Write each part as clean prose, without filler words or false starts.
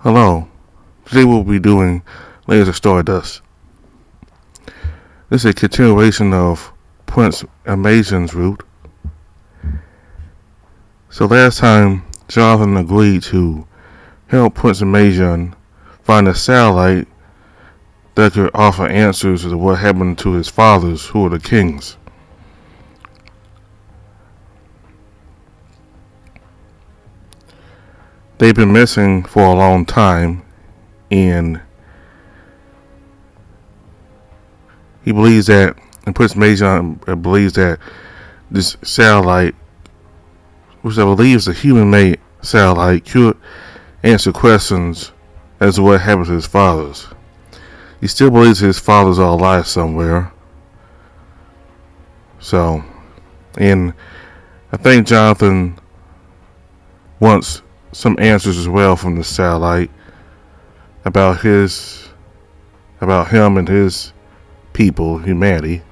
Hello, today we'll be doing Layers of Stardust. This is a continuation of Prince Almeisan's route. So last time, Jonathan agreed to help Prince Almeisan find a satellite that could offer answers to what happened to his fathers, who were the kings. They've been missing for a long time, and he believes that, and Prince Almeisan believes that this satellite, which I believe is a human-made satellite, could answer questions as to what happened to his fathers. He still believes his fathers are alive somewhere. And I think Jonathan wants some answers as well from the satellite about him and his people, humanity.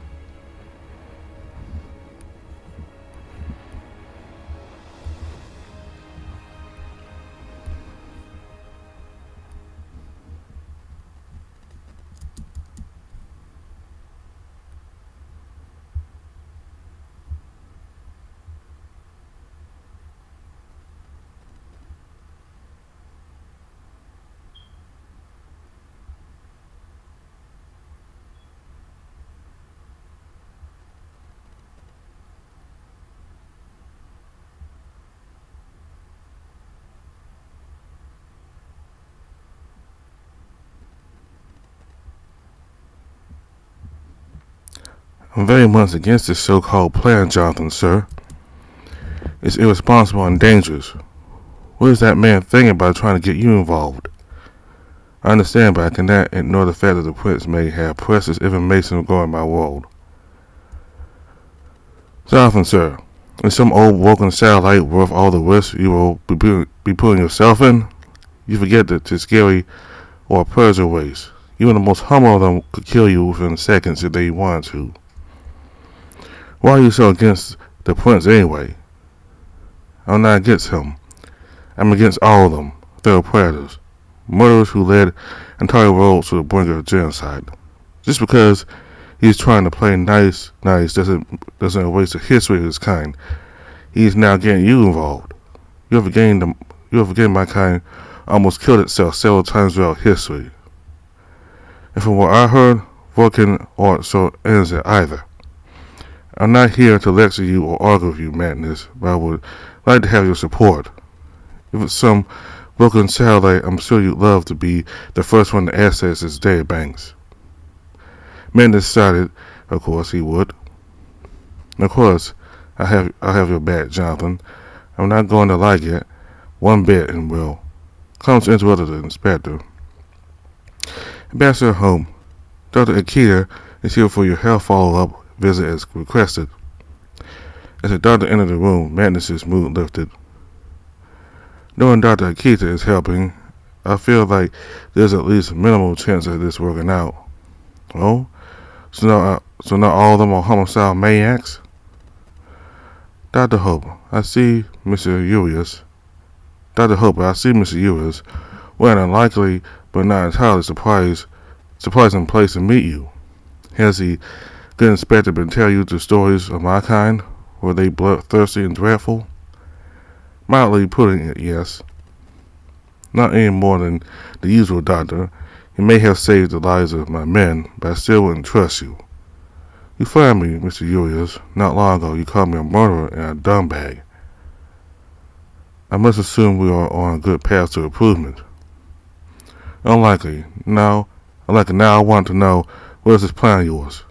I'm very much against this so-called plan, Jonathan, sir. It's irresponsible and dangerous. What is that man thinking by trying to get you involved? I understand, but I cannot ignore the fact that the prince may have precious information regarding my world. Jonathan, sir, is some old broken satellite worth all the risk you will be putting yourself in? You forget that the scary or Persia race. Even the most humble of them could kill you within seconds if they wanted to. Why are you so against the prince anyway? I'm not against him. I'm against all of them. They're predators. Murderers who led entire worlds to the brink of genocide. Just because he's trying to play nice doesn't erase the history of his kind. He's now getting you involved. You have forgetting my kind almost killed itself several times throughout history. And from what I heard, Vulcan aren't so innocent either. I'm not here to lecture you or argue with you, Madness, but I would like to have your support. If it's some broken satellite, I'm sure you'd love to be the first one to access its data banks. Madness decided, of course, he would. Of course, I have your back, Jonathan. I'm not going to like it one bit, and will. Comes interrupted the inspector. Ambassador home. Dr. Akita is here for your health follow-up visit as requested. As the doctor entered the room, Madness's mood lifted. Knowing Dr. Akita is helping, I feel like there's at least a minimal chance of this working out. Oh? So not all of them are homicidal maniacs? Dr. Hope, I see Mr. Urias. We're an unlikely but not entirely surprising place to meet you. Has the good inspector been telling you the stories of my kind? Were they bloodthirsty and dreadful? Mildly putting it, yes. Not any more than the usual, doctor. He may have saved the lives of my men, but I still wouldn't trust you. You fired me, Mr. Urias. Not long ago you called me a murderer and a dumbbag. I must assume we are on a good path to improvement. Unlikely. Now I want to know, what is this plan of yours?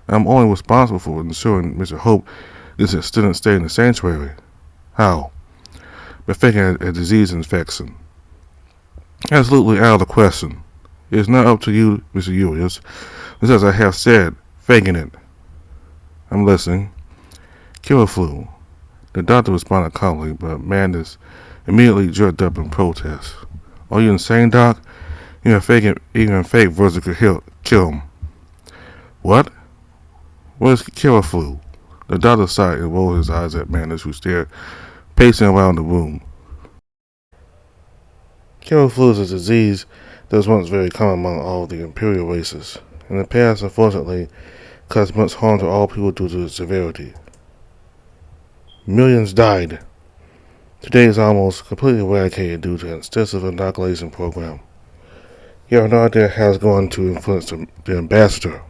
I'm only responsible for ensuring Mr. Hope is in a still stay in the sanctuary. How? By faking a disease infection. Absolutely out of the question. It is not up to you, Mr. Urias. As I have said, faking it. I'm listening. Killer flu. The doctor responded calmly, but Madness immediately jerked up in protest. Are you insane, Doc? Even a fake version could kill him. What? What is killer flu? The doctor sighed and rolled his eyes at Madness, who stared, pacing around the room. Carrier flu is a disease that was once very common among all the imperial races. In the past, unfortunately, caused much harm to all people due to its severity. Millions died. Today is almost completely eradicated due to an extensive inoculation program. You have no idea how it's going to influence the ambassador.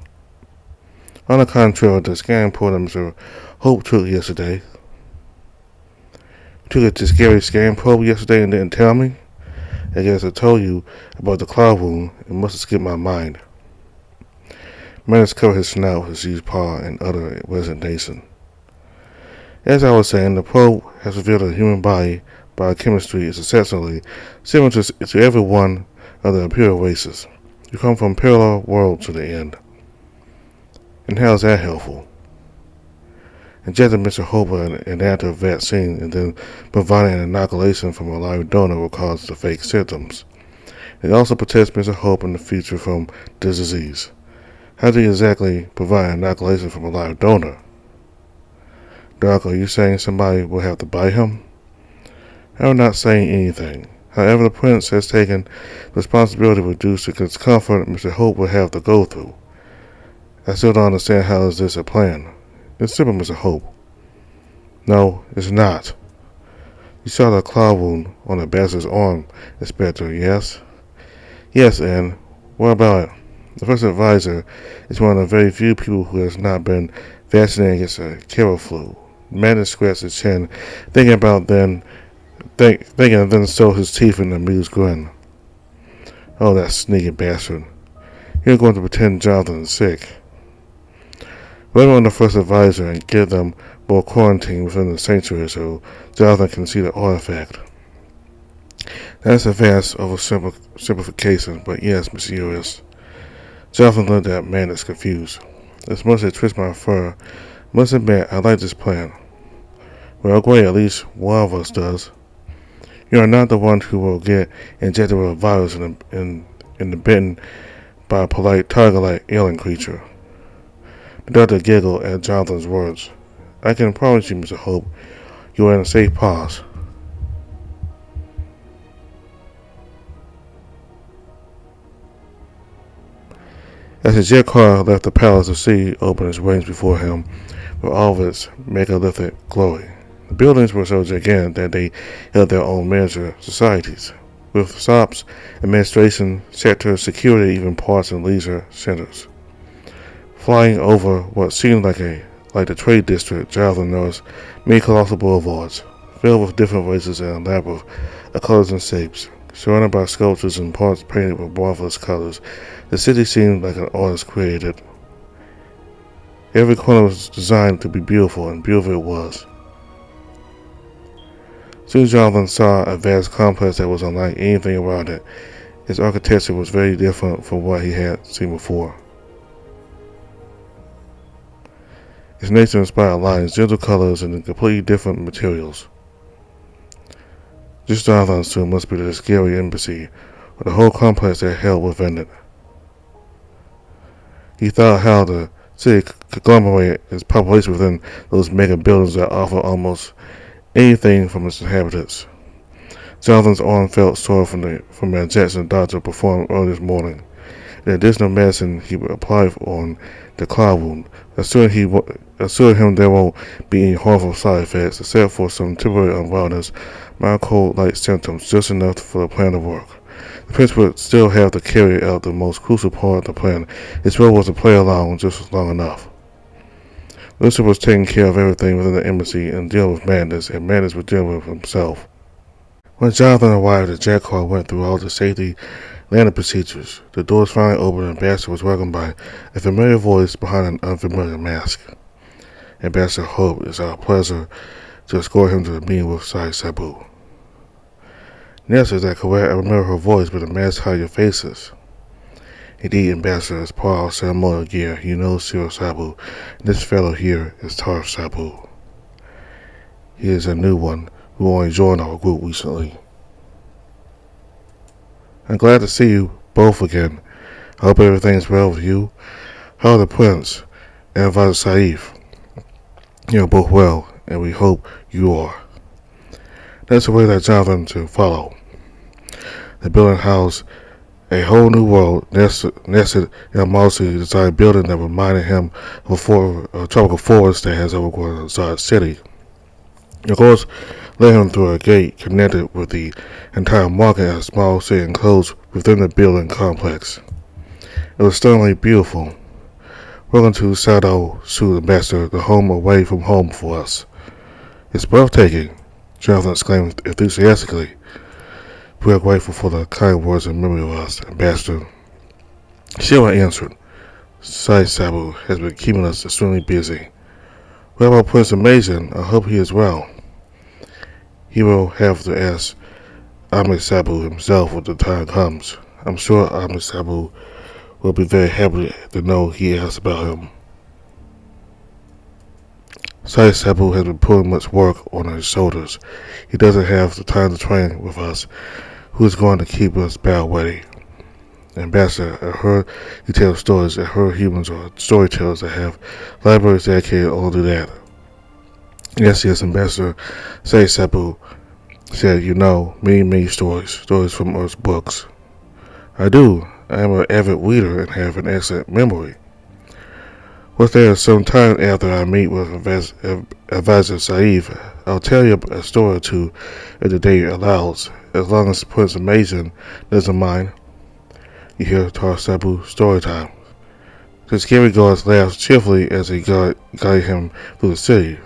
On the contrary, the scanning program Mr. Hope took yesterday. You took a scary scan probe yesterday and didn't tell me? I guess I told you about the claw wound. It must have skipped my mind. Manus covered his snout with his seized paw and uttered resignation. As I was saying, the probe has revealed that the human biochemistry is essentially similar to every one of the imperial races. You come from parallel worlds to the end. And how is that helpful? Injecting Mr. Hope an active vaccine and then providing an inoculation from a live donor will cause the fake symptoms. It also protects Mr. Hope in the future from the disease. How do you exactly provide an inoculation from a live donor? Doc, are you saying somebody will have to bite him? I'm not saying anything. However, the prince has taken responsibility to reduce the discomfort Mr. Hope will have to go through. I still don't understand how is this a plan. It's simple, Mr. Hope. No, it's not. You saw the claw wound on the bastard's arm, Inspector, yes? Yes, and what about it? The first advisor is one of the very few people who has not been vaccinated against a carrier flu. Manus scratched his chin, thinking and then showed his teeth in an amused grin. Oh, that sneaky bastard. You're going to pretend Jonathan is sick. Blame on the first advisor and give them both quarantine within the sanctuary so Jonathan can see the artifact. That's a vast oversimplification, but yes, Monsieur. Jonathan looked at Manus confused. As much as it twists my fur, must admit I like this plan. Well, great, at least one of us does. You are not the one who will get injected with a virus in the bitten by a polite tiger-like alien creature. The doctor giggled at Jonathan's words. I can promise you, Mr. Hope, you are in a safe paws. As the jet car left the palace, the city opened its wings before him, with all of its megalithic glory. The buildings were so gigantic that they held their own miniature societies, with shops, administration, sectors, security, even parts and leisure centers. Flying over what seemed like the trade district, Jonathan noticed many colossal boulevards, filled with different races and elaborate colors and shapes. Surrounded by sculptures and parts painted with marvelous colors, the city seemed like an artist created. Every corner was designed to be beautiful, and beautiful it was. Soon Jonathan saw a vast complex that was unlike anything around it. Its architecture was very different from what he had seen before. Its nature-inspired lines, gentle colors, and completely different materials. This Jonathan assumed must be the scary embassy, or the whole complex that held within it. He thought how the city conglomerated its population within those mega buildings that offer almost anything from its inhabitants. Jonathan's arm felt sore from the injection the doctor performed early this morning. The additional medicine he applied on the claw wound assured him there won't be any harmful side effects except for some temporary unwellness, mild cold-like symptoms, just enough for the plan to work. The prince would still have to carry out the most crucial part of the plan. His role was to play along just long enough. Lucifer was taking care of everything within the embassy and dealing with Manus, and Manus was dealing with himself. When Jonathan arrived, the jet car went through all the safety landing procedures. The doors finally opened and Ambassador was welcomed by a familiar voice behind an unfamiliar mask. Ambassador Hope, it's our pleasure to escort him to the meeting with Sai Sabu. Yes, is that correct? I remember her voice, but the mask hide your faces. Indeed, Ambassador, as part of our ceremonial gear, you know Sir Sabu. This fellow here is Tarf Sabu. He is a new one who only joined our group recently. I'm glad to see you both again. I hope everything's well with you. How are the prince and Advisor Saif? You're both well, and we hope you are. That's the way that Jonathan to follow. The building housed a whole new world nested in a marvelously designed building that reminded him of a tropical forest that has overgrown a large city. The course led him through a gate connected with the entire market and a small city enclosed within the building complex. It was stunningly beautiful. Welcome to Sado, soothed the master, the home away from home for us. It's breathtaking, Jonathan exclaimed enthusiastically. We are grateful for the kind words and memory of us, Ambassador. Shira answered. Sai Sabu has been keeping us extremely busy. What about Prince Almeisan? I hope he is well. He will have to ask Almeisan himself when the time comes. I'm sure Almeisan will be very happy to know he asked about him. Sai Sabu has been putting much work on his shoulders. He doesn't have the time to train with us. Who is going to keep us battle ready? Ambassador, I heard you tell stories. I heard humans are storytellers that have libraries dedicated only to that. Yes, Ambassador. Sai Sabu said you know many stories from Earth's books. I do. I am an avid reader and have an excellent memory. Was there some time after I meet with Advisor Saif, I'll tell you a story or two if the day allows, as long as Prince Almeisan doesn't mind. You hear Tar Sabu story time. The scary guards laughed cheerfully as they guided him through the city.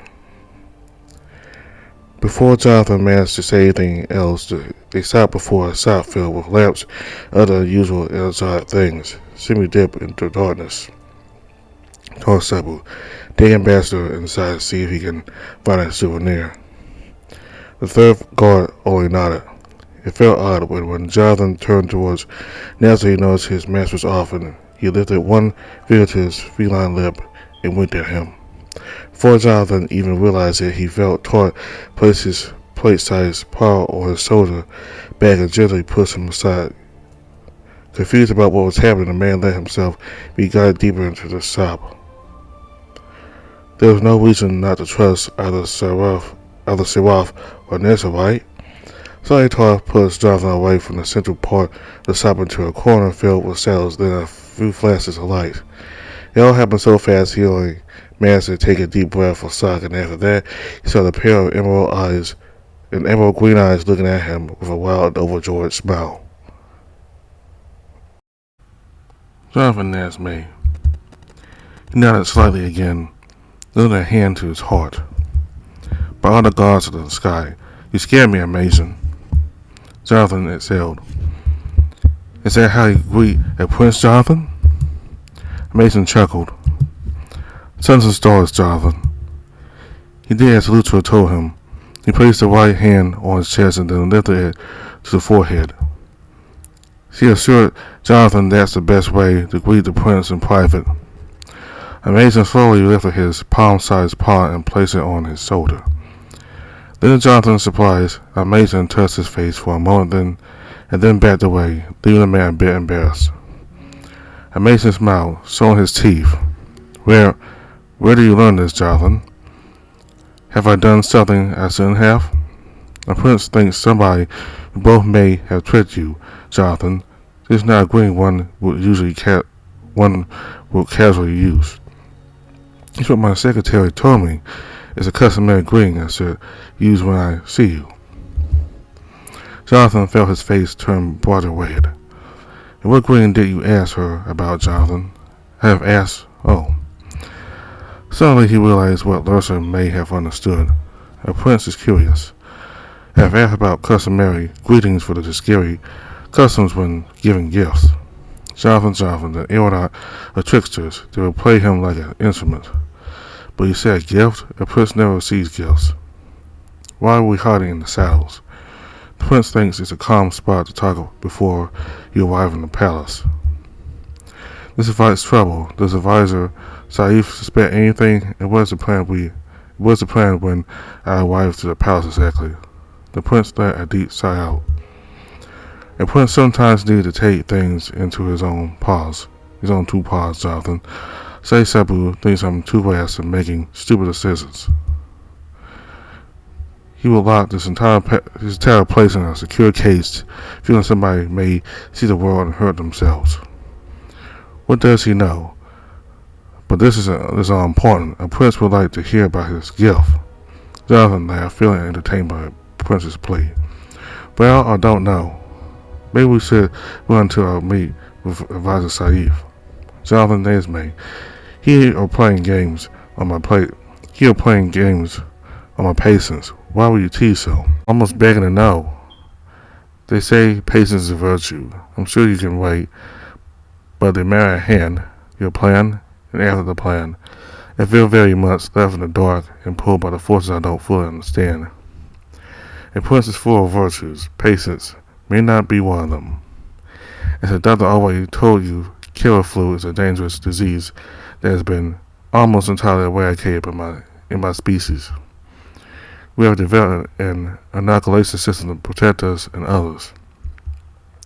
Before Jonathan managed to say anything else, they stopped before a shop filled with lamps and other unusual and exotic things, seemingly dipped into darkness. Tar Sabu, the ambassador inside to see if he can find a souvenir. The third guard only nodded. It felt odd when Jonathan turned towards Nelson. He noticed his master was off, and he lifted one finger to his feline lip and winked at him. Before Jonathan even realized it, he felt Tart place his plate-sized paw on his shoulder back and gently push him aside. Confused about what was happening, the man let himself be guided deeper into the shop. There was no reason not to trust either Seraph or Nessa, right? Suddenly Tar pushed Jonathan away from the central part of the shop into a corner filled with saddles, then a few flashes of light. It all happened so fast he only managed to take a deep breath for shock, and after that he saw the pair of emerald green eyes looking at him with a wild, overjoyed smile. Jonathan asked me. He nodded slightly again, lifting a hand to his heart. By all the gods of the sky, you scared me, Almeisan. Jonathan exhaled. Is that how you greet a prince, Jonathan? Almeisan chuckled. Suns and stars, Jonathan. He did as Lutra told him. He placed the right hand on his chest and then lifted it to the forehead. She assured Jonathan that's the best way to greet the prince in private. Almeisan slowly lifted his palm-sized paw and placed it on his shoulder. Then to Jonathan's surprise, Almeisan touched his face for a moment and then backed away, leaving the man a bit embarrassed. Almeisan smiled, showing his teeth. Where did you learn this, Jonathan? Have I done something I shouldn't have? The prince thinks somebody who both may have tricked you, Jonathan. This is not a greeting one would casually use. It's what my secretary told me. It's a customary greeting I should use when I see you. Jonathan felt his face turn broader red. And what greeting did you ask her about, Jonathan? I have asked. Oh. Suddenly he realized what Lursa may have understood. A prince is curious. I have asked about customary greetings for the scary customs when giving gifts. Jonathan, the aeronaut of tricksters, they will play him like an instrument. But you said gift? A prince never receives gifts. Why are we hiding in the saddles? The prince thinks it's a calm spot to talk before you arrive in the palace. This invites trouble. Does advisor Saif suspect anything? And what is the plan when I arrive to the palace exactly? The prince let a deep sigh out. A prince sometimes needs to take things into his own two paws, Jonathan. Say Sabu thinks I'm too fast in making stupid decisions. He will lock his entire place in a secure cage, feeling somebody may see the world and hurt themselves. What does he know? But this is important. A prince would like to hear about his gift. Jonathan laughed, feeling entertained by the prince's plea. Well, I don't know. Maybe we should run to our meet with Advisor Saif. Jonathan Nesme. He are playing games on my patience. Why would you tease so? Almost begging to know. They say patience is a virtue. I'm sure you can wait, but the matter at hand, your plan, and after the plan, I feel very much left in the dark and pulled by the forces I don't fully understand. A prince is full of virtues. Patience may not be one of them. As the doctor already told you, killer flu is a dangerous disease that has been almost entirely eradicated in my species. We have developed an inoculation system to protect us and others.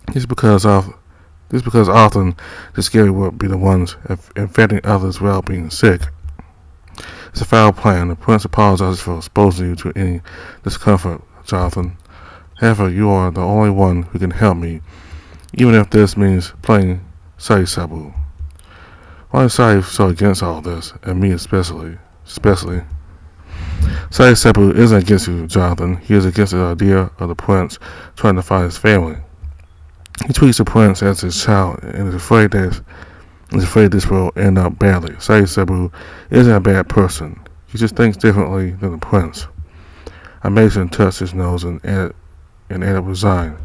This is because often the scary would be the ones infecting others without being sick. It's a foul plan. The prince apologizes for exposing you to any discomfort, Jonathan. However, you are the only one who can help me, even if this means playing Saif Sabu. Why is Saif so against all this, and me especially? Saif Sabu isn't against you, Jonathan. He is against the idea of the prince trying to find his family. He treats the prince as his child and is afraid this will end up badly. Saif Sabu isn't a bad person. He just thinks differently than the prince. Almeisan touched his nose and added resigned.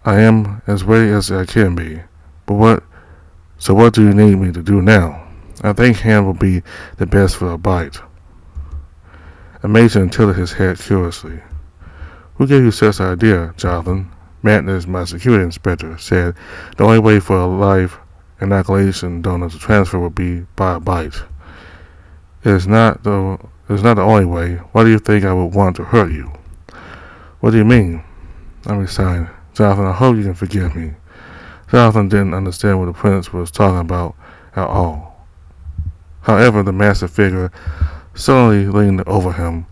I am as ready as I can be. But what do you need me to do now? I think hand will be the best for a bite. Almeisan tilted his head curiously. Who gave you such an idea, Jonathan? Magnus, my security inspector, said the only way for a live inoculation donor to transfer would be by a bite. It is not the only way. Why do you think I would want to hurt you? What do you mean? I resigned. Jonathan, I hope you can forgive me. Jonathan didn't understand what the prince was talking about at all. However, the massive figure suddenly leaned over him,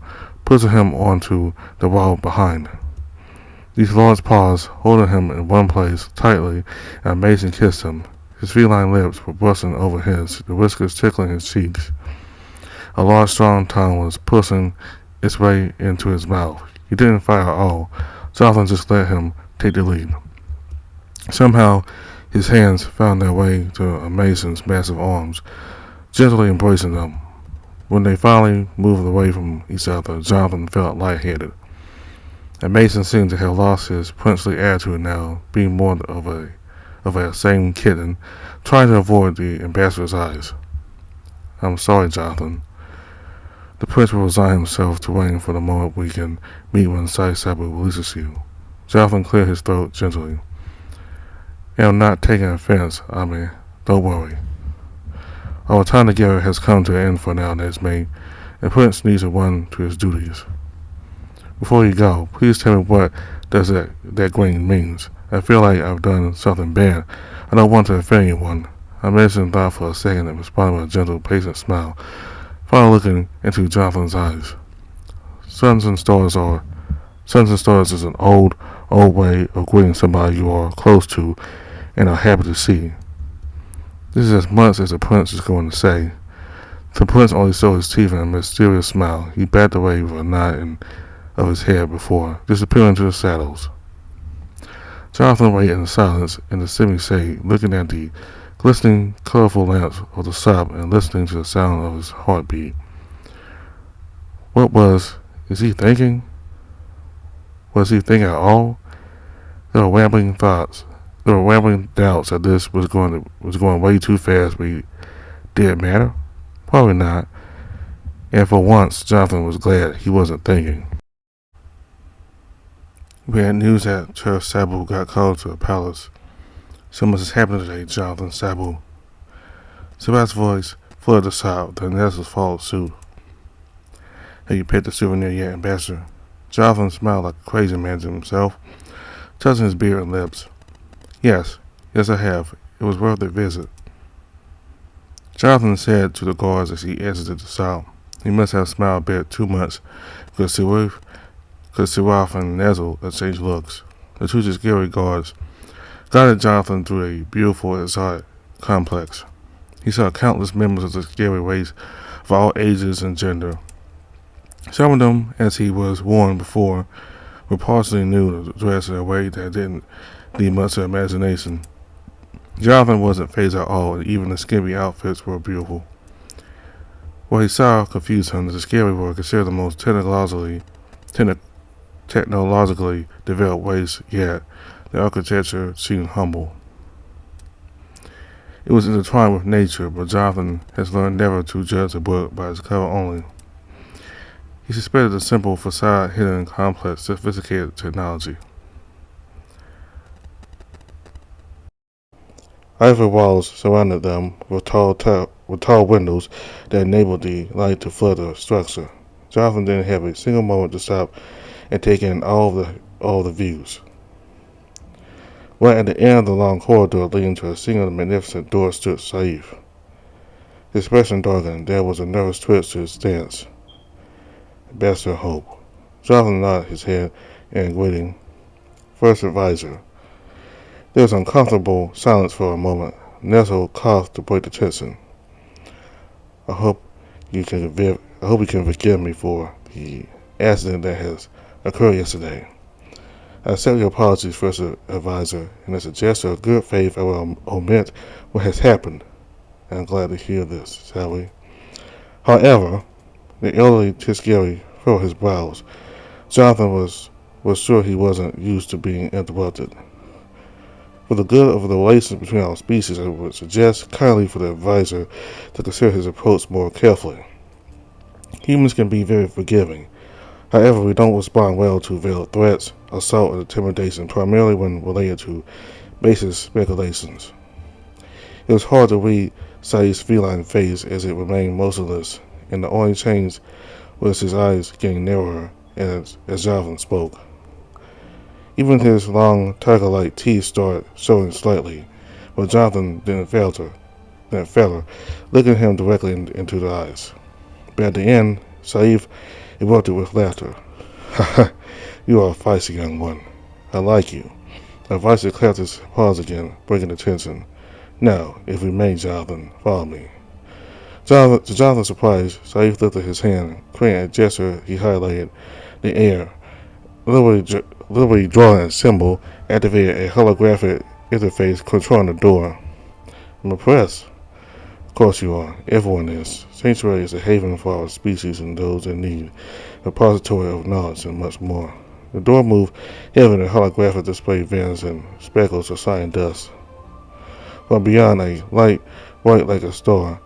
pushing him onto the wall behind. These large paws holding him in one place tightly, and Almeisan kissed him. His feline lips were brusting over his, the whiskers tickling his cheeks. A large, strong tongue was pushing its way into his mouth. He didn't fight at all. Jonathan just let him take the lead. Somehow, his hands found their way to Almeisan's massive arms, gently embracing them. When they finally moved away from each other, Jonathan felt lightheaded. Almeisan seemed to have lost his princely attitude now, being more of a same kitten, trying to avoid the ambassador's eyes. I'm sorry, Jonathan. The prince will resign himself to waiting for the moment we can meet when Saif Sabu releases you. Jonathan cleared his throat gently. I am not taking offense, Ami. Don't worry. Our time together has come to an end for now, Nesme. The prince needs to run to his duties. Before you go, please tell me what does that grin means. I feel like I've done something bad. I don't want to offend anyone. Almeisan thought for a second and responded with a gentle, patient smile, finally looking into Jonathan's eyes. Suns and stars is an old way of greeting somebody you are close to and are happy to see. This is as much as the prince is going to say. The prince only showed his teeth in a mysterious smile. He backed away with a nod of his head before disappearing into the shadows. Jonathan waited in silence in the semi-shade, looking at the glistening, colorful lamps of the shop and listening to the sound of his heartbeat. Is he thinking? Was he thinking at all? There were rambling doubts that this was going way too fast, but did it matter? Probably not. And for once, Jonathan was glad he wasn't thinking. We had news that Sheriff Sabu got called to the palace. So much has happened today, Jonathan Sabu. Sebastian's voice flooded the shop. The Nessus followed suit. Have you picked the souvenir yet, Ambassador? Jonathan smiled like a crazy man to himself, touching his beard and lips. Yes, I have. It was worth the visit. Jonathan said to the guards as he exited the shop. He must have smiled a bit too much, because Siraf and Nezel exchanged looks. The two scary guards guided Jonathan through a beautiful exotic complex. He saw countless members of the scary race of all ages and gender. Some of them, as he was warned before, were partially new to dress in a way that didn't need much imagination. Jonathan wasn't phased at all, and even the skimpy outfits were beautiful. What he saw confused him. The scary were considered the most technologically developed race yet. The architecture seemed humble. It was intertwined with nature, but Jonathan has learned never to judge a book by its cover only. He suspected the simple facade hidden in complex, sophisticated technology. Ivory walls surrounded them with tall windows that enabled the light to flood the structure. Jonathan didn't have a single moment to stop and take in all the views. Right at the end of the long corridor leading to a single magnificent door stood Saif. His expression darkened. There was a nervous twitch to his stance. Ambassador Hope. Jonathan nodded his head and greeting. First advisor. There was uncomfortable silence for a moment. Nestle coughed to break the tension. I hope you can forgive me for the accident that has occurred yesterday. I accept your apologies, First Advisor, and as a gesture of good faith, I will omit what has happened. I'm glad to hear this, shall we? However, the elderly Tiscari furrowed his brows. Jonathan was sure he wasn't used to being interrupted. For the good of the relations between our species, I would suggest kindly for the advisor to consider his approach more carefully. Humans can be very forgiving. However, we don't respond well to veiled threats, assault, and intimidation, primarily when related to baseless speculations. It was hard to read Saeed's feline face as it remained motionless, and the only change was his eyes getting narrower as Jonathan spoke. Even his long, tiger-like teeth started showing slightly, but Jonathan didn't falter, looking him directly into the eyes. But at the end, Saif erupted with laughter. Ha ha, you are a feisty young one. I like you. The advisor clapped his paws again, breaking the tension. Now, if we may, Jonathan, follow me. To Jonathan's surprise, Saif lifted his hand, creating a gesture. He highlighted the air. Literally drawing a symbol, activated a holographic interface controlling the door. I'm impressed. Of course you are. Everyone is. Sanctuary is a haven for our species and those in need, a repository of knowledge and much more. The door moved heavily, and the holographic display vents and speckles of sign dust. From beyond, a light, bright like a star,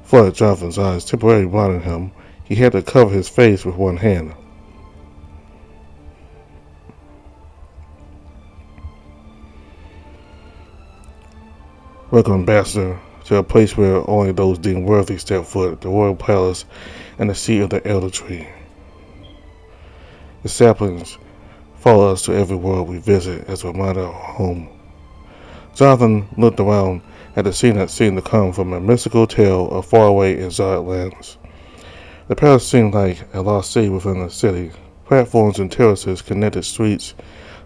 flooded Jonathan's eyes, temporarily blinding him. He had to cover his face with one hand. Welcome, Ambassador, to a place where only those deemed worthy step foot, the royal palace and the seat of the elder tree. The saplings follow us to every world we visit as a reminder of home. Jonathan looked around at the scene that seemed to come from a mystical tale of faraway exotic lands. The palace seemed like a lost city within the city. Platforms and terraces connected streets,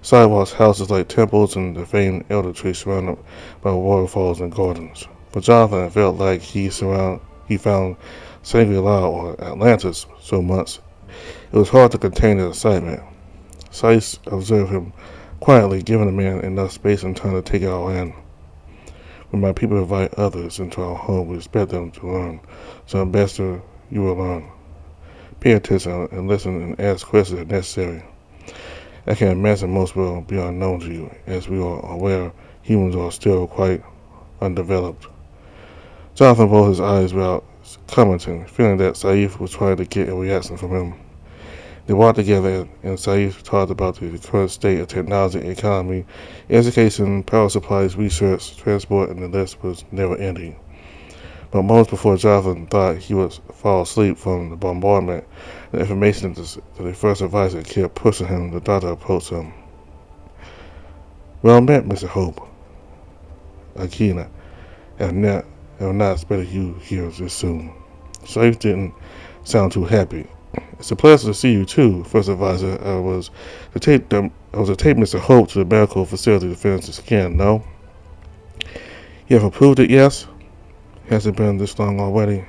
sidewalks, houses like temples, and the famed elder tree surrounded by waterfalls and gardens. For Jonathan, it felt like he found Shangri-La or Atlantis so much. It was hard to contain the excitement. Saiz observed him quietly, giving the man enough space and time to take it all in. When my people invite others into our home, we expect them to learn. So, Ambassador, you will learn. Pay attention and listen and ask questions if necessary. I can imagine most will be unknown to you, as we are aware humans are still quite undeveloped. Jonathan rolled his eyes without commenting, feeling that Saif was trying to get a reaction from him. They walked together, and Saif talked about the current state of technology, economy, education, power supplies, research, transport, and the list was never ending. But moments before Jonathan thought he would fall asleep from the bombardment, the information that the first advisor kept pushing him, the doctor approached him. Well met, Mr. Hope. I have not expected you here this soon. Saif didn't sound too happy. It's a pleasure to see you too, First Advisor. I was to take Mr. Hope to the medical facility to finish the scan, no? You have approved it, yes? Has it been this long already?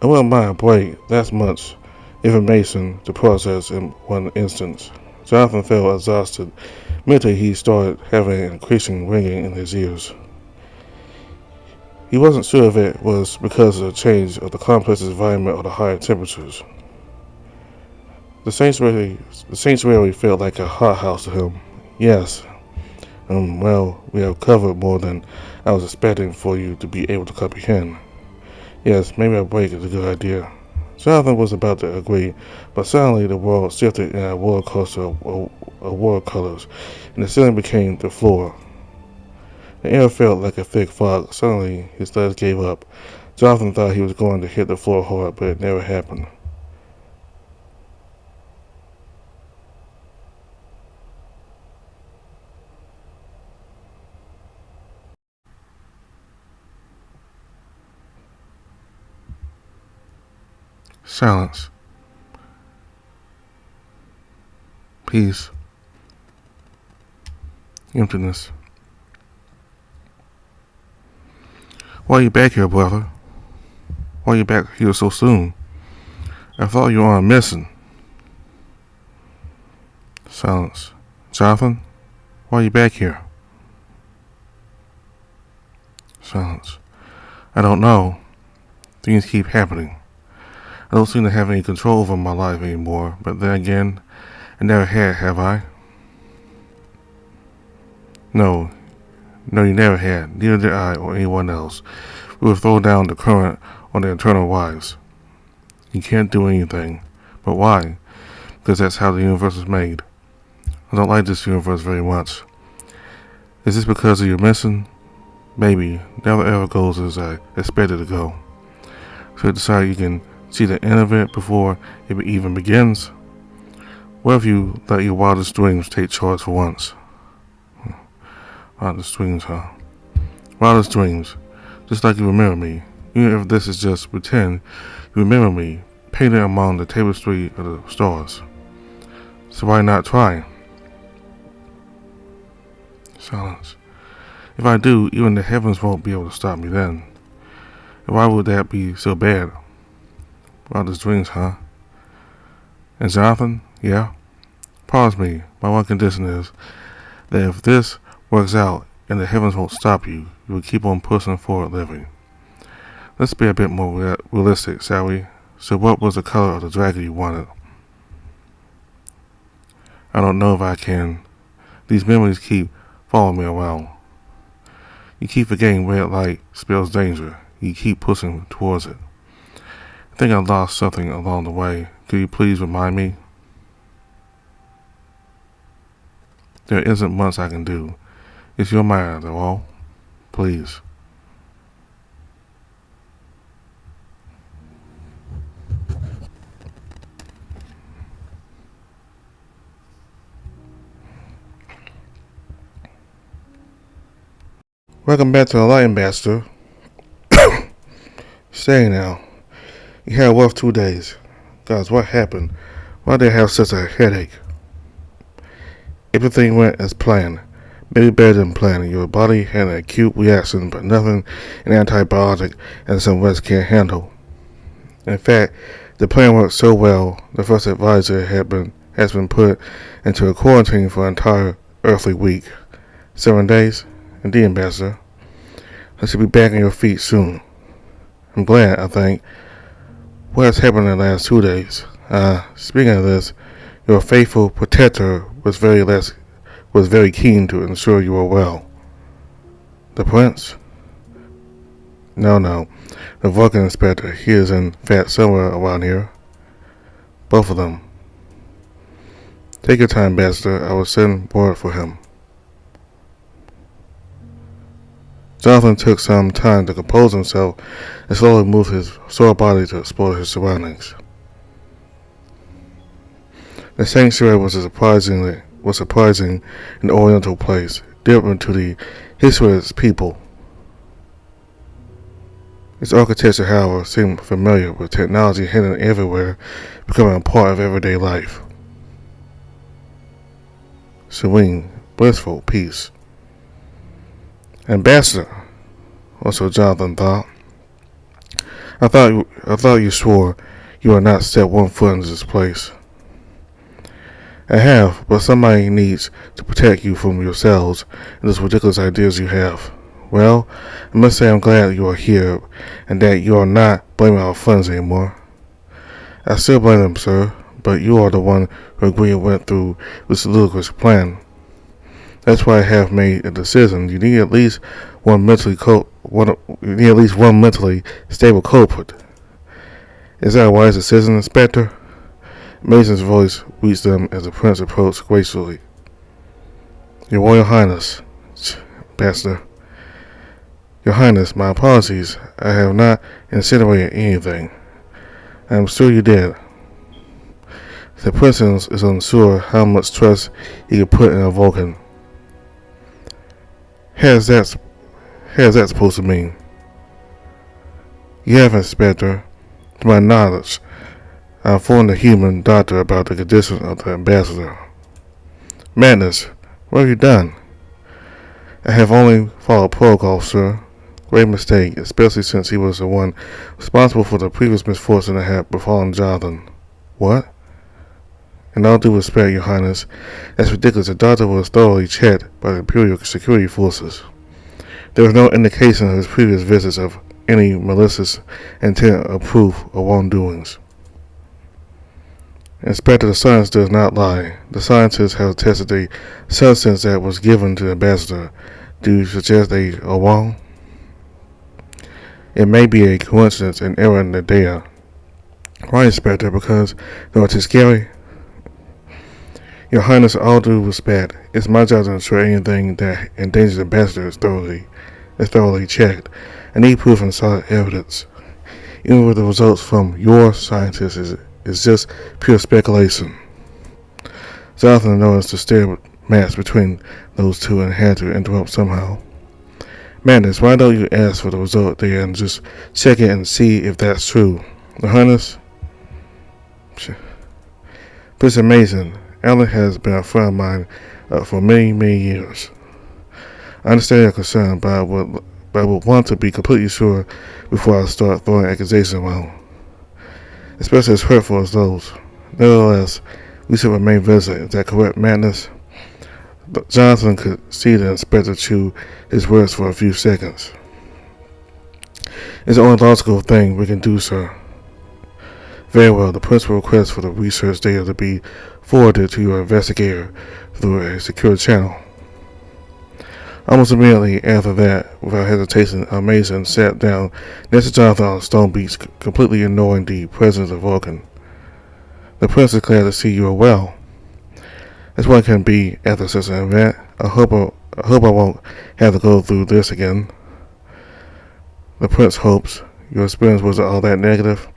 I wouldn't mind a break. That's much information to process in one instance. Jonathan felt exhausted. Mentally, he started having an increasing ringing in his ears. He wasn't sure if it was because of the change of the complex's environment or the higher temperatures. The sanctuary felt like a hothouse to him. Yes. Well, we have covered more than I was expecting for you to be able to comprehend. Yes, maybe a break is a good idea. Jonathan was about to agree, but suddenly the world shifted in a roller coaster of word colors, and the ceiling became the floor. The air felt like a thick fog. Suddenly, his legs gave up. Jonathan thought he was going to hit the floor hard, but it never happened. Silence. Peace. Emptiness. Why are you back here, brother? Why are you back here so soon? I thought you were on a mission. Silence. Jonathan, why are you back here? Silence. I don't know. Things keep happening. I don't seem to have any control over my life anymore, but then again, I never had, have I? No, you never had. Neither did I or anyone else. We were thrown down the current on the eternal wise. You can't do anything. But why? Because that's how the universe is made. I don't like this universe very much. Is this because of your mission? Maybe. Never ever goes as I expected to go. So you decide you can see the end of it before it even begins? What if you let your wildest dreams take charge for once? Wildest dreams, huh? Wildest dreams. Just like you remember me. Even if this is just pretend, you remember me, painted among the tapestry of the stars. So why not try? Silence. If I do, even the heavens won't be able to stop me then. And why would that be so bad? Wildest dreams, huh? And Jonathan, yeah? Promise me, my one condition is that if this works out and the heavens won't stop you, you will keep on pushing forward living. Let's be a bit more realistic, shall we? So what was the color of the dragon you wanted? I don't know if I can. These memories keep following me around. You keep forgetting red light spells danger. You keep pushing towards it. I think I lost something along the way. Could you please remind me? There isn't much I can do. It's your mind, after all. Please. Welcome back to the Light Ambassador. Say now. You had a rough 2 days. Guys, what happened? Why did I have such a headache? Everything went as planned. Maybe better than planned. Your body had an acute reaction, but nothing an antibiotic and some rest can't handle. In fact, the plan worked so well, the first advisor has been put into a quarantine for an entire earthly week. 7 days? Indeed, Ambassador. I should be back on your feet soon. I'm glad, I think. What has happened in the last 2 days? Speaking of this, your faithful protector was very keen to ensure you were well. The prince? No. The Vulcan inspector. He is in fact somewhere around here. Both of them. Take your time, Ambassador. I will send word for him. Jonathan took some time to compose himself and slowly moved his sore body to explore his surroundings. The sanctuary was surprising and oriental place, deep into the history of its people. Its architecture, however, seemed familiar, with technology hidden everywhere, becoming a part of everyday life. Serene, blissful peace. Ambassador, also Jonathan thought. I thought you swore you had not set one foot in this place. I have, but somebody needs to protect you from yourselves and those ridiculous ideas you have. Well, I must say I'm glad you are here and that you are not blaming our friends anymore. I still blame them, sir, but you are the one who agreed and went through this ludicrous plan. That's why I have made a decision. You need at least one mentally stable culprit. Is that a wise decision, Inspector? Mason's voice reached them as the prince approached gracefully. Your Royal Highness, Ambassador. Your Highness, my apologies. I have not insinuated anything. I am sure you did. The prince is unsure how much trust he could put in a Vulcan. How's that supposed to mean? You have, Inspector. To my knowledge, I informed the human doctor about the condition of the ambassador. Madness, what have you done? I have only followed protocol, sir. Great mistake, especially since he was the one responsible for the previous misfortune that had befallen Jonathan. What? In all due respect, Your Highness, that's ridiculous. The doctor was thoroughly checked by the Imperial security forces. There was no indication of his previous visits of any malicious intent or proof of wrongdoings. Inspector, the science does not lie. The scientists have tested the substance that was given to the ambassador. Do you suggest they are wrong? It may be a coincidence, an error in the data. Why, Inspector? Because though it is scary. Your Highness, all due respect, it's my job to ensure anything that endangers the ambassador is thoroughly checked. I need proof and solid evidence. Even with the results from your scientists is just pure speculation. Jonathan noticed the stare match between those two and had to interrupt somehow. Madness, why don't you ask for the result there and just check it and see if that's true? Your Highness? It's amazing. Alan has been a friend of mine for many years. I understand your concern, but I would want to be completely sure before I start throwing accusations around, especially as hurtful as those. Nevertheless, we should remain vigilant. Is that correct, Madness? Jonathan could see the inspector chew his words for a few seconds. It's the only logical thing we can do, sir. Very well. The principal request for the research data to be forwarded to your investigator through a secure channel. Almost immediately after that, without hesitation, Almeisan sat down next to Jonathan on a stone bench, completely ignoring the presence of Vulcan. The prince is glad to see you are well. That's what it can be after such an event. I hope I won't have to go through this again. The prince hopes. Your experience wasn't all that negative.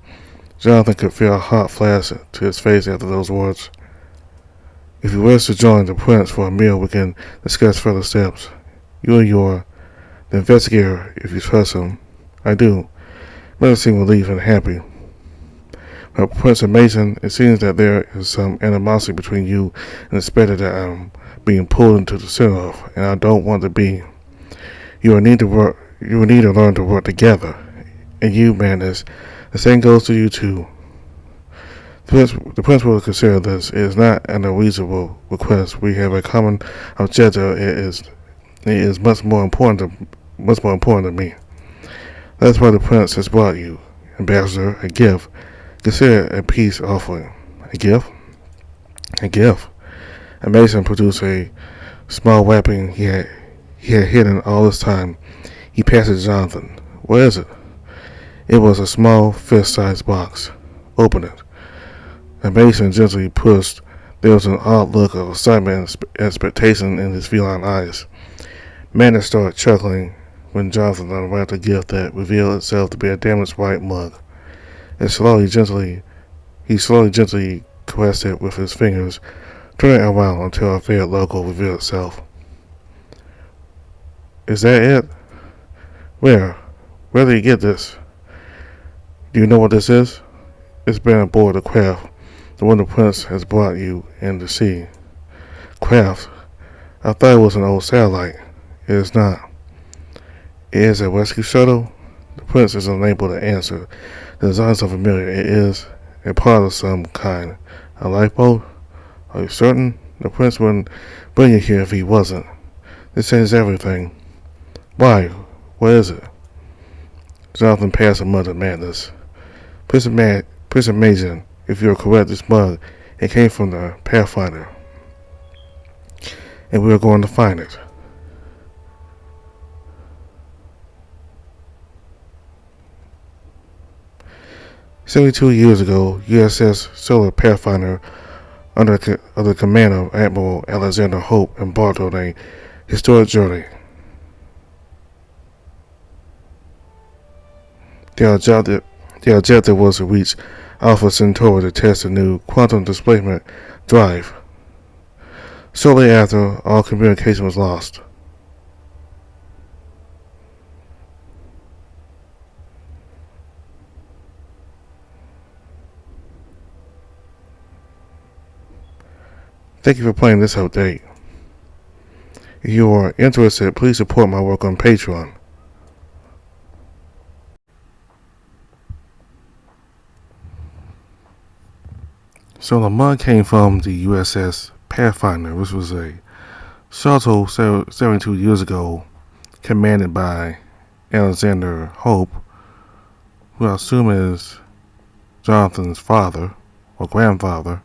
Jonathan could feel a hot flash to his face after those words. If you wish to join the prince for a meal, we can discuss further steps. You are the investigator, if you trust him. I do. Let seem relieved and happy. But Prince Almeisan, it seems that there is some animosity between you and the inspector that I'm being pulled into the center of, and I don't want to be. You will need to learn to work together. And you, Madness, the same goes to you too. The prince will consider this. It is not an unreasonable request. We have a common objective. It is much more important to me. That's why the prince has brought you, Ambassador, a gift. Consider it a peace offering. A gift? A gift. Almeisan produced a small weapon he had hidden all this time. He passed it to Jonathan. What is it? It was a small fist-sized box. Open it. Almeisan gently pushed. There was an odd look of excitement and expectation in his feline eyes. Madness started chuckling when Jonathan unwrapped a gift that revealed itself to be a damaged white mug. He slowly gently caressed it with his fingers, turning it around until a fair logo revealed itself. Is that it? Where did you get this? Do you know what this is? It's been aboard the craft, the one the prince has brought you in the sea. Craft? I thought it was an old satellite. It is not. It is a rescue shuttle? The prince is unable to answer. The design is unfamiliar. It is a part of some kind. A lifeboat? Are you certain? The prince wouldn't bring you here if he wasn't. This changes everything. Why? What is it? Jonathan passed a mud of madness. Prison Almeisan, if you are correct, this mug, it came from the Pathfinder. And we are going to find it. "72 years ago, USS Solar Pathfinder, under the command of Admiral Alexander Hope, embarked on a historic journey. Their objective was to reach Alpha Centauri to test a new quantum displacement drive. Shortly after, all communication was lost. Thank you for playing this update. If you are interested, please support my work on Patreon. So the mug came from the USS Pathfinder, which was a shuttle 72 years ago, commanded by Alexander Hope, who I assume is Jonathan's father or grandfather.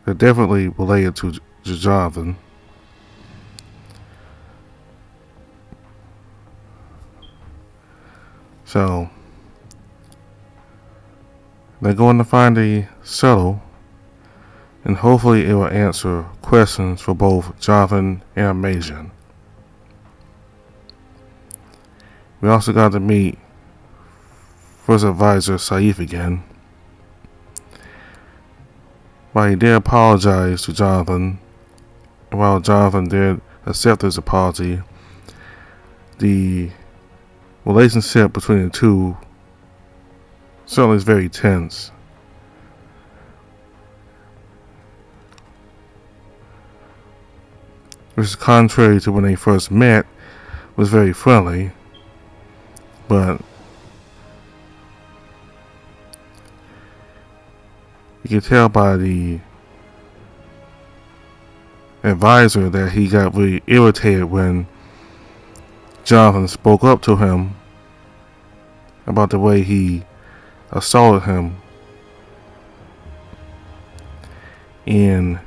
They're definitely related to Jonathan. So they're going to find the shuttle, and hopefully it will answer questions for both Jonathan and Almeisan. We also got to meet First Advisor Saif again. While he did apologize to Jonathan, and while Jonathan did accept his apology, the relationship between the two certainly is very tense. Which is contrary to when they first met, was very friendly, but you can tell by the advisor that he got really irritated when Jonathan spoke up to him about the way he assaulted him. And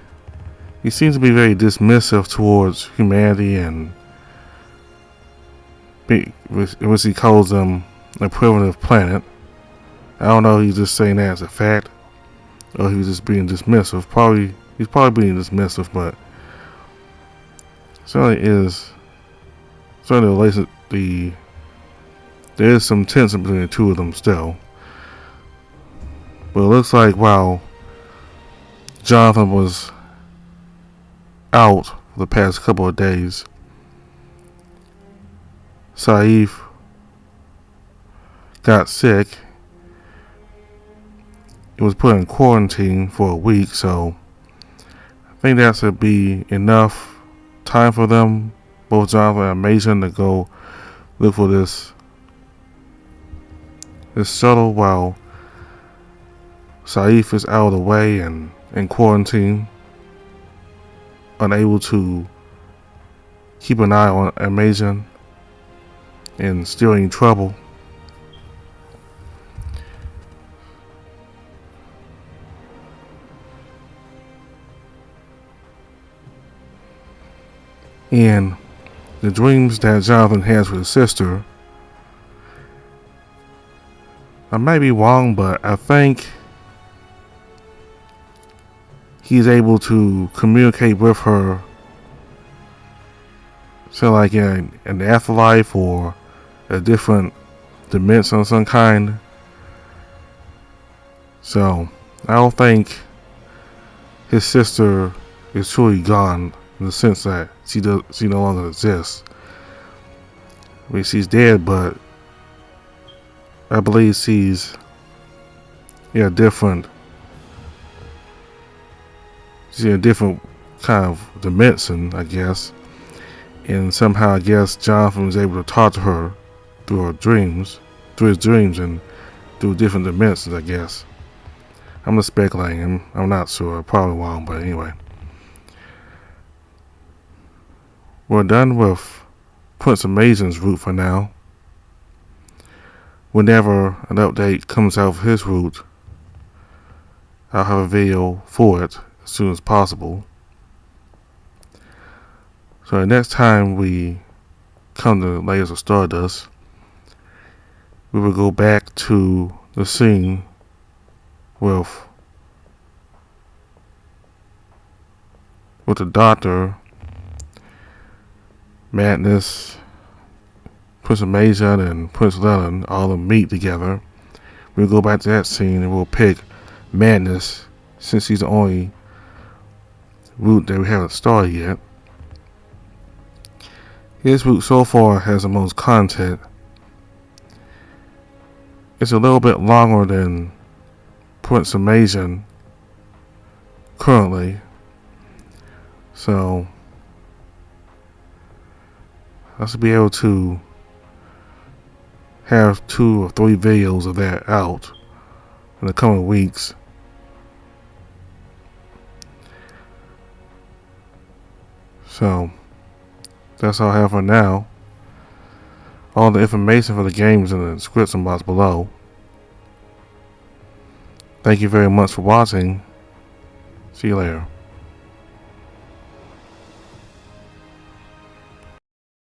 he seems to be very dismissive towards humanity, and which he calls them a primitive planet. I don't know if he's just saying that as a fact, or he's just being dismissive. He's probably being dismissive, but certainly there is some tension between the two of them still. But it looks like while Jonathan was out for the past couple of days, Saif got sick. He was put in quarantine for a week, so I think that should be enough time for them, both Jonathan and Almeisan, to go look for this shuttle while Saif is out of the way and in quarantine, unable to keep an eye on Almeisan and still in trouble. And the dreams that Jonathan has with his sister, I might be wrong, but I think he's able to communicate with her, so like in the afterlife or a different dimension of some kind. So I don't think his sister is truly gone, in the sense that she no longer exists. I mean, she's dead, but I believe sees different kind of dimension, I guess. And somehow I guess Jonathan was able to talk to her through his dreams and through different dimensions, I guess. I'm just speculating. I'm not sure. Probably wrong, but anyway. We're done with Prince Almeisan's route for now. Whenever an update comes out of his route, I'll have a video for it as soon as possible. So the next time we come to Layers of Stardust, we will go back to the scene with the Doctor, Madness, Prince Almeisan, and Prince Lennon all of them meet together. We'll go back to that scene and we'll pick Madness, since he's the only route that we haven't started yet. His route so far has the most content. It's a little bit longer than Prince Almeisan currently, so I should be able to have 2 or 3 videos of that out in the coming weeks. So that's all I have for now. All the information for the game is in the description box below. Thank you very much for watching. See you later.